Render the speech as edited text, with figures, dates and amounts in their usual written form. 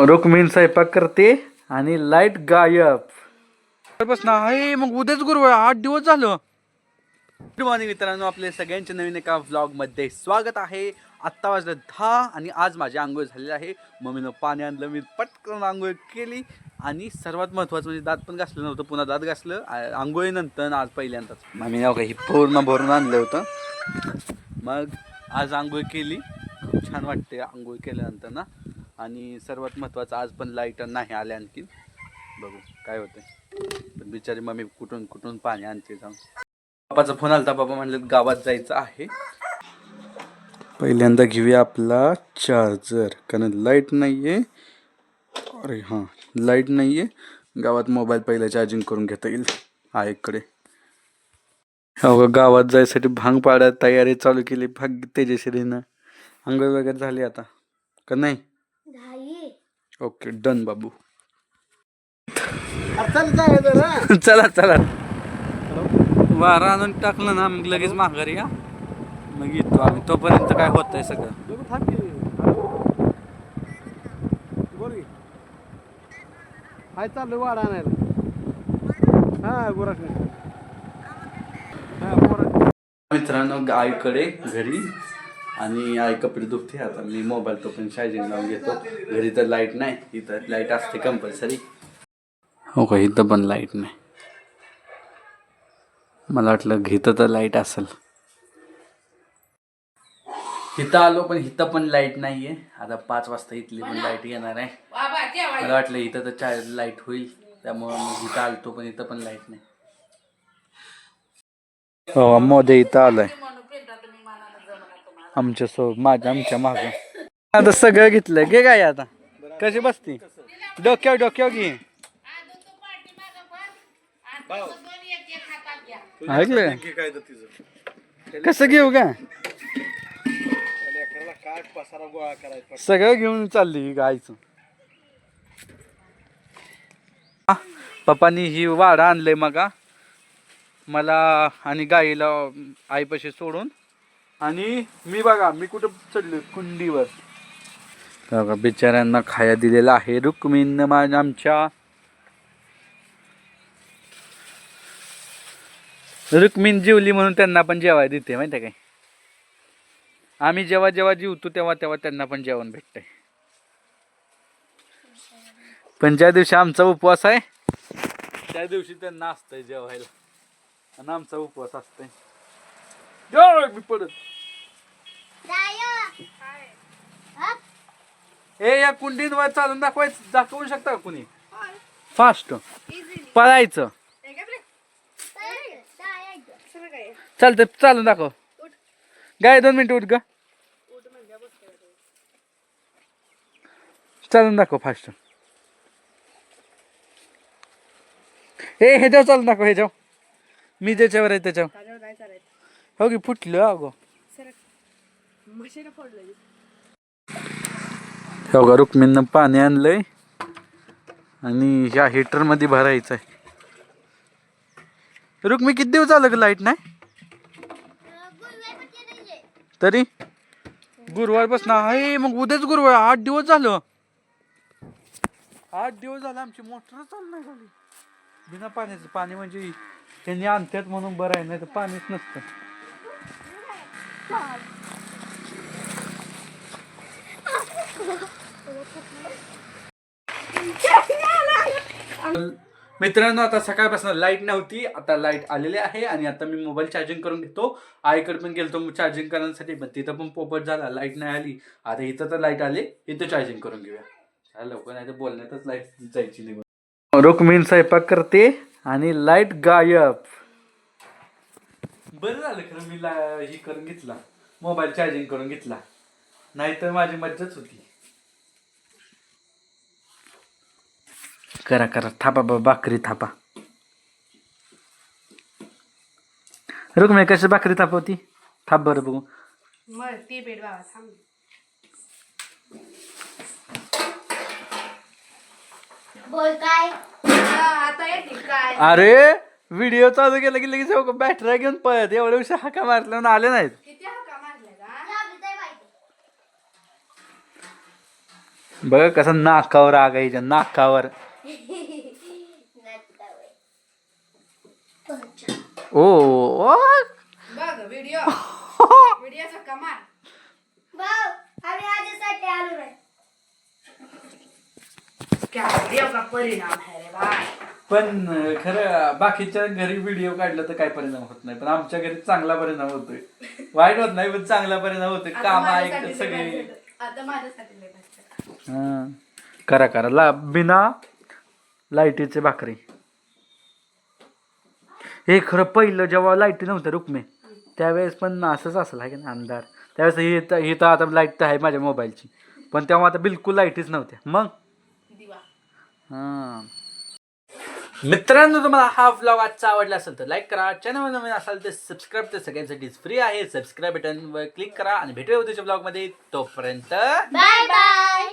रुक्मिणी स्वयंपाक करते आणि लाईट गायब बस ना आहे. मग उद्याच गुरुवार 8 दिवस झालं. गुड मॉर्निंग मित्रांनो, आपले सगळ्यांचे नवीन एका व्लॉग मध्ये स्वागत आहे. आत्ता वाजलं 10 आणि आज माझी आंघोळ झालेली आहे. मम्मीनं पाणी आणलं, मी पटकन आंघोळ केली आणि सर्वात महत्त्वाचं म्हणजे दात पण घासलं नव्हतं, पुन्हा दात घासलं आंघोळीनंतर. आज पहिल्यांदाच मम्मी नाव काही पूर्ण भरून आणलं होतं. मग आज आंघोळ केली, खूप छान वाटते आंघोळ केल्यानंतर ना. आणि सर्वात महत्त्वाचं आज पण लाईट नाही आले आणखी, बघू काय होतंय. पण बिचारी मम्मी कुठून कुठून पाणी आणते जाऊन. पप्पाचा फोन आलता, पप्पा म्हणले गावात जायचं आहे. पहिल्यांदा घेऊया आपला चार्जर, कारण लाईट नाहीये. अरे हां, लाईट नाहीये गावात. मोबाईल पहिला चार्जिंग करून घेता येईल आईकडे. हो, गावात जायसाठी भांग पाडत तयारी चालू केली भाग तेजश्रीनं. आंघोळ वगैरे झाली आता का नाही? ओके डन बाबू. चला चला, वारा आणून टाकलं ना मग लगेच माघारी या. मग येतो आम्ही, तोपर्यंत काय होतंय सगळं. हाय चालू वाडा आणायला. हा गोरा मित्रांनो आईकडे घरी, आणि आई कपडे धुते. आता मी मोबाईल तो पण चार्जिंग लावून घेतो. घरी तर लाईट नाही, इथं लाईट असते कंपल्सरी. हो का, इथं पण लाईट नाही. मला वाटलं इथं तर लाईट असेल. इथं आलो पण इथं पण लाईट नाहीये. आता 5 वाजता इथली पण लाईट येणार आहे. मला वाटलं इथं तर लाईट होईल, त्यामुळं मग इथं आलतो पण इथं पण लाईट नाही. हो, मध्ये इथं आलाय आमच्या माग. आता सगळं घेतलंय. घे काय आता कशी बसती डोक्यावर घे. ऐकलं कसं घेऊ का? सगळं घेऊन चालली गायचं. पप्पानी ही वाडा आणलंय मग मला आणि गाईला आईपाशी सोडून. आणि मी बघा मी कुठं चढलो, कुंडीवर. बघा बिचाऱ्यांना खाया दिलेला आहे रुक्मिणीनं आमच्या. रुक्मिणी जेवली म्हणून त्यांना पण जेवाय देते माहिती काय. आम्ही जेव्हा जेव्हा जेवतो तेव्हा तेव्हा त्यांना पण जेवण भेटतंय. पण ज्या दिवशी आमचा उपवास आहे त्या दिवशी त्यांना असतंय जेवायला, आणि आमचा उपवास असतंय. मी पडत ए या कुंडीवर चालून दाखवू शकता का कुणी? फास्ट पळायचं चालतं, चालून दाखव. गाय 2 मिनिटं उठ ग, चालून दाखव फास्ट. हे ह्याच्यावर चालून दाखव, ह्याच्यावर मी ज्याच्यावर आहे त्याच्यावर. हो की फुटलं अगो. हो का, रुक्मिणीनं पाणी आणलंय आणि ह्या हिटर मध्ये भरायचं आहे. रुक्मिणी किती दिवस झालं ग लाईट नाही? तरी गुरुवार बस ना आहे. मग उद्याच गुरुवार 8 दिवस झालं. 8 दिवस झालं आमची मोटर चालू नाही झाली बिना पाण्याचं. पाणी म्हणजे त्यांनी आणतात म्हणून बरं आहे, नाही तर पाणीच नसतं. मित्रांनो आता सकाळपासून लाईट नव्हती, आता लाईट आलेली आहे. आणि आता मी मोबाईल चार्जिंग करून घेतो. आईकडे पण गेलतो चार्जिंग करण्यासाठी, पण तिथं पण पोपट झाला, लाईट नाही आली. आता इथं तर लाईट आली, इथं चार्जिंग करून घेऊया लवकर, नाही तर बोलण्यातच लाईट जायची निघून. रुक्मिणी स्वयंपाक करते आणि लाईट गायब. बरं झालं खरं मी ही करून घेतला, मोबाईल चार्जिंग करून घेतला, नाहीतर माझी मज्जाच होती. करा करा थापा भाकरी थापा. रुक्मिणी कशी भाकरी थापवती? थाप बरं बघू. अरे व्हिडिओ चालू केला की लगेच बॅटऱ्या घेऊन पळत. एवढ्या उशीर हाका मारल्या आले नाहीत. बघ कसं नाकावर आग आहे हिच्या, नाकावर. ओ ओ. बघ व्हिडिओ व्हिडिओचा कमाल. क्या व्हिडिओ का परिणाम है रे भाई. पण खरं बाकीच्या घरी व्हिडिओ काढला तर काय परिणाम होत नाही, पण आमच्या घरी चांगला परिणाम होतोय. वाईट होत नाही पण चांगला परिणाम होतोय. काम ऐकतात सगळे. आता माझ्यासाठी लय भारी. हा. करा करा बिना लाईटीचे भाकरी. हे खरं पहिलं जेव्हा लाईटी नव्हत्या रुक्मे त्यावेळेस पण असंच असलं आहे की नाही अंधार. त्यावेळेस ही तर आता लाईट तर आहे माझ्या मोबाईलची, पण तेव्हा आता बिलकुल लाईटीच नव्हत्या. मग दिवा. हां मित्रांनो, तुम्हाला हा व्लॉग आजचा आवडला असेल तर लाईक करा. चॅनल नवीन असाल तर सबस्क्राईब तर सगळ्यांसाठीच फ्री आहे. सबस्क्राईब बटनवर क्लिक करा आणि भेटूया उद्याच्या व्लॉगमध्ये. तोपर्यंत बाय बाय.